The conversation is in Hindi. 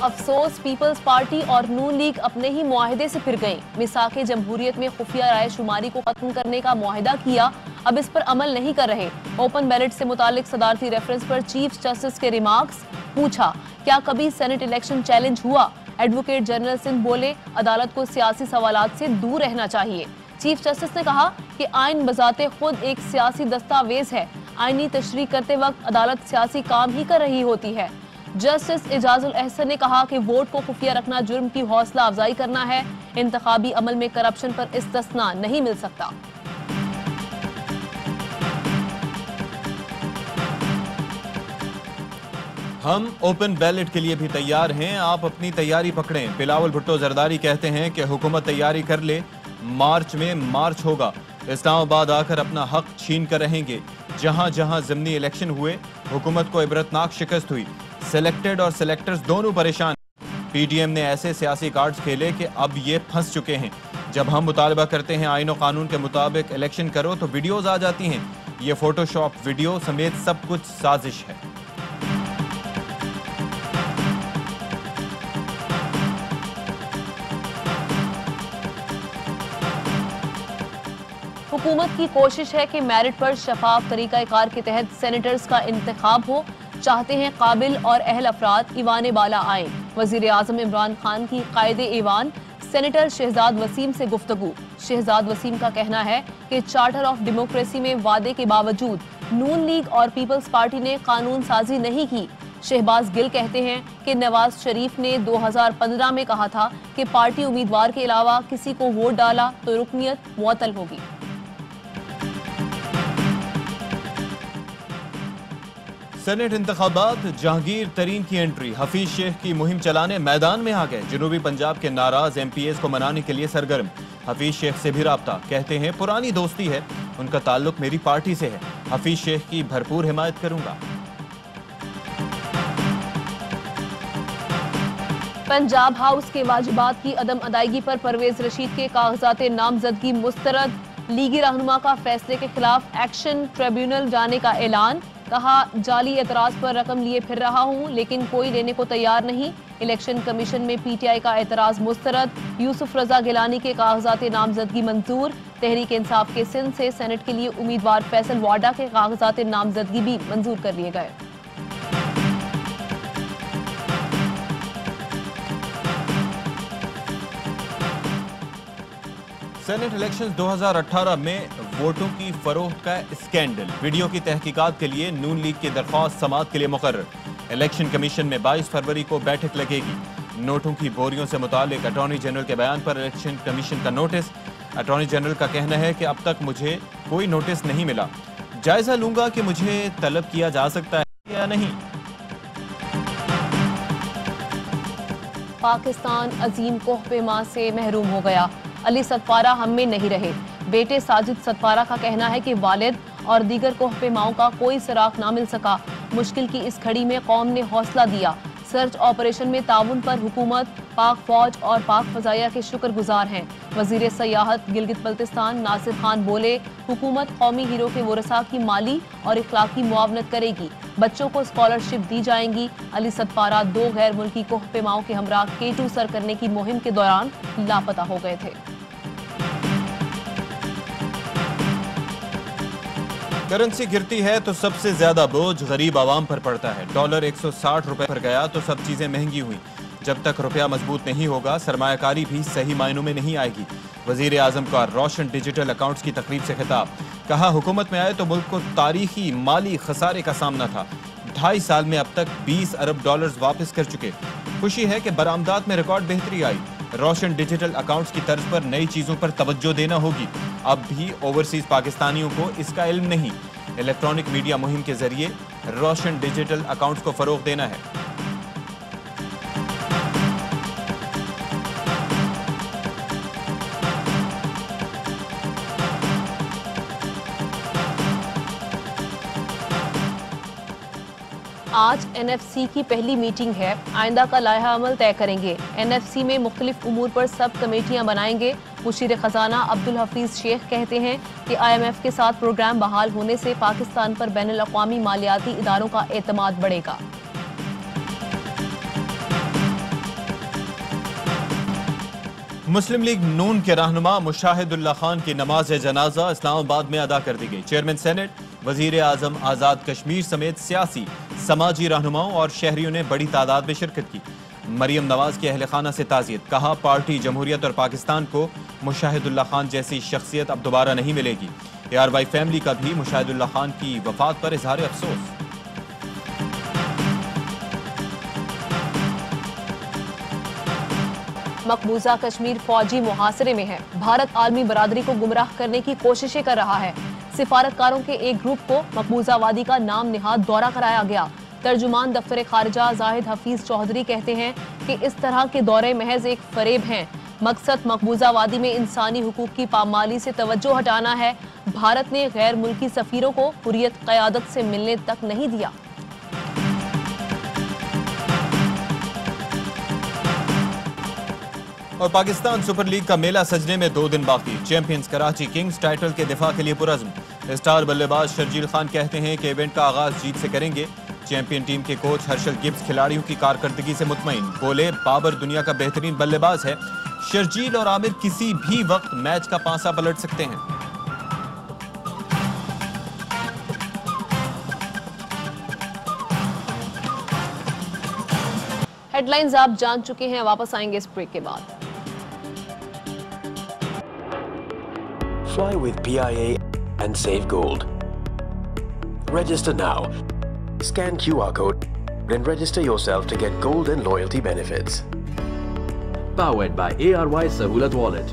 अफसोस, पीपल्स पार्टी और नून लीग अपने ही मुआहदे से फिर गए। मिसाके जमहूरियत में खुफिया राय शुमारी को खत्म करने का मुआहदा किया, अब इस पर अमल नहीं कर रहे। ओपन बैलेट से मुतालिक सदारती रेफरेंस पर चीफ जस्टिस के रिमार्क्स। पूछा, क्या कभी सेनेट इलेक्शन चैलेंज हुआ? एडवोकेट जनरल सिंह बोले, अदालत को सियासी सवालात से दूर रहना चाहिए। चीफ जस्टिस ने कहा कि आइन बजाते खुद एक सियासी दस्तावेज है। आईनी तशरीह करते वक्त अदालत सियासी काम ही कर रही होती है। जस्टिस एजाजुल अहसन ने कहा कि वोट को खुफिया रखना जुर्म की हौसला अफजाई करना है। इंतखाबी अमल में करप्शन पर इस्तिस्ना नहीं मिल सकता। हम ओपन बैलेट के लिए भी तैयार हैं, आप अपनी तैयारी पकड़ें। बिलावल भुट्टो जरदारी कहते हैं कि हुकूमत तैयारी कर ले, मार्च में मार्च होगा। इस्लामाबाद आकर अपना हक छीन कर रहेंगे। जहां जहां ज़िमनी इलेक्शन हुए, हुकूमत को इबरतनाक शिकस्त हुई। सेलेक्टेड और सेलेक्टर्स दोनों परेशान। पीडीएम ने ऐसे सियासी कार्ड्स खेले कि अब ये फंस चुके हैं। जब हम मुतालबा करते हैं आईन और कानून के मुताबिक इलेक्शन करो तो वीडियोज आ जाती हैं। ये फोटोशॉप वीडियो समेत सब कुछ साजिश है। हुकूमत की कोशिश है कि मेरिट पर शफाफ तरीकाकार के तहत सेनेटर्स का इंतखाब हो। चाहते हैं काबिल और अहल अफराद ईवान बाला आए। वजीर आजम इमरान खान की कायदे ईवान सेनेटर शहजाद वसीम से गुफ्तगू। शहजाद वसीम का कहना है कि चार्टर ऑफ डेमोक्रेसी में वादे के बावजूद नून लीग और पीपल्स पार्टी ने कानून साजी नहीं की। शहबाज गिल कहते हैं कि नवाज शरीफ ने 2015 में कहा था कि पार्टी उम्मीदवार के अलावा किसी को वोट डाला तो रुकनियत मुअत्तल होगी। सेनेट इंतखाबात, जहांगीर तरीन की एंट्री। हफीज शेख की मुहिम चलाने मैदान में आ गए। जनूबी पंजाब के नाराज एमपीएस को मनाने के लिए सरगर्म। हफीज शेख से भी राब्ता, कहते हैं पुरानी दोस्ती है, उनका ताल्लुक मेरी पार्टी से है। हफीज शेख की भरपूर हिमायत करूंगा। पंजाब हाउस के वाजिबात की अदम अदायगी पर परवेज रशीद के कागजात नामजदगी मुस्तरद। लीगी रहनुमा का फैसले के खिलाफ एक्शन ट्रिब्यूनल जाने का ऐलान। कहा, जाली एतराज पर रकम लिए फिर रहा हूं लेकिन कोई लेने को तैयार नहीं। इलेक्शन कमीशन में पीटीआई का एतराज मुस्तरद। यूसुफ रजा गिलानी के कागजात नामजदगी मंजूर। तहरीक इंसाफ के सिंध से सेनेट के लिए उम्मीदवार फैसल वाडा के कागजात नामजदगी भी मंजूर कर लिए गए। सेनेट इलेक्शंस 2018 में वोटों की फरोख्त का स्कैंडल। वीडियो की तहकीकात के लिए नून लीग की दरख्वास्त समाअत के लिए मुकर्रर। इलेक्शन कमीशन में 22 फरवरी को बैठक लगेगी। नोटों की बोरियों से मुतालिक अटॉर्नी जनरल के बयान पर इलेक्शन कमीशन का नोटिस। अटॉर्नी जनरल का कहना है कि अब तक मुझे कोई नोटिस नहीं मिला। जायजा लूंगा कि मुझे तलब किया जा सकता है या नहीं। पाकिस्तान अजीम कोहपेमा से महरूम हो गया। अली सतपारा हम में नहीं रहे। बेटे साजिद सतपारा का कहना है कि वालिद और दीगर कोहपेमाओं का कोई सराख ना मिल सका। मुश्किल की इस घड़ी में कौम ने हौसला दिया। सर्च ऑपरेशन में ताउन पर हुकूमत, पाक फौज और पाक फजाइया के शुक्रगुजार हैं। वजीर सयाहत गिलगित बल्तिस्तान नासिर खान बोले, हुकूमत कौमी हीरो के वरसा की माली और इखलाकी मुआवनत करेगी। बच्चों को स्कॉलरशिप दी जाएंगी। अली सतपारा 2 गैर मुल्की कोहपेमाओं के हमरा K2 सर करने की मुहिम के दौरान लापता हो गए थे। करेंसी गिरती है तो सबसे ज्यादा बोझ गरीब आवाम पर पड़ता है। डॉलर 160 रुपए पर गया तो सब चीजें महंगी हुई। जब तक रुपया मजबूत नहीं होगा, सरमायाकारी भी सही मायनों में नहीं आएगी। वजीर आजम का रोशन डिजिटल अकाउंट्स की तकरीब से खिताब। कहा, हुकूमत में आए तो मुल्क को तारीखी माली खसारे का सामना था। 2.5 साल में अब तक 20 अरब डॉलर्स वापस कर चुके। खुशी है कि बरामदात में रिकॉर्ड बेहतरी आई। रोशन डिजिटल अकाउंट्स की तर्ज पर नई चीजों पर तवज्जो देना होगी। अब भी ओवरसीज पाकिस्तानियों को इसका इल्म नहीं। इलेक्ट्रॉनिक मीडिया मुहिम के जरिए रोशन डिजिटल अकाउंट्स को फरोग देना है। आज एनएफसी की पहली मीटिंग है। आइंदा का लाइहा अमल तय करेंगे। एनएफसी में मुख्तलिफ उमूर पर सब कमेटियां बनाएंगे। मुशीर खजाना अब्दुल हफीज शेख कहते हैं कि IMF के साथ प्रोग्राम बहाल होने से पाकिस्तान पर बैनुल अक़वामी मालियाती इदारों का एतमाद बढ़ेगा। मुस्लिम लीग नून के रहनुमा मुशाहिदुल्लाह खान की नमाज जनाजा इस्लामाबाद में अदा कर दी गई। चेयरमैन सेनेट, वजीर आजम आज़ाद कश्मीर समेत सियासी समाजी रहनुमाओं और शहरियों ने बड़ी तादाद में शिरकत की। मरियम नवाज के अहल खाना से ताज़ियत, कहा पार्टी जमहूरियत और पाकिस्तान को मुशाहिदुल्लाह खान जैसी शख्सियत अब दोबारा नहीं मिलेगी। ARY फैमिली का भी मुशाहिदुल्लाह खान की वफात पर इजहार अफसोस। मकबूजा कश्मीर फौजी मुहासरे में है। भारत आलमी बरादरी को गुमराह करने की कोशिशें कर रहा है। सिफारतकारों के एक ग्रुप को मकबूजा वादी का नाम निहाद दौरा कराया गया। तर्जुमान दफ्तर खारजा जाहिद हफीज चौधरी कहते हैं कि इस तरह के दौरे महज एक फरेब हैं। मकसद मकबूजा वादी में इंसानी हुकूक की पामाली से तवज्जो हटाना है। भारत ने गैर मुल्की सफीरों को हुर्रियत क़यादत से मिलने तक नहीं दिया। और पाकिस्तान सुपर लीग का मेला सजने में 2 दिन बाकी। चैंपियंस कराची किंग्स टाइटल के दिफा के लिए पुरज़्म। स्टार बल्लेबाज शर्जील खान कहते हैं कि इवेंट का आगाज जीत से करेंगे। चैंपियन टीम के कोच हर्षल गिब्स खिलाड़ियों की कारकर्दगी से मुतमईन, बोले बाबर दुनिया का बेहतरीन बल्लेबाज है। शर्जील और आमिर किसी भी वक्त मैच का पांसा पलट सकते हैं। हेडलाइंस आप जान चुके हैं, वापस आएंगे इस ब्रेक के बाद। Fly with PIA and save gold. Register now. Scan QR code and register yourself to get gold and loyalty benefits. Powered by ARY Sahulat Wallet.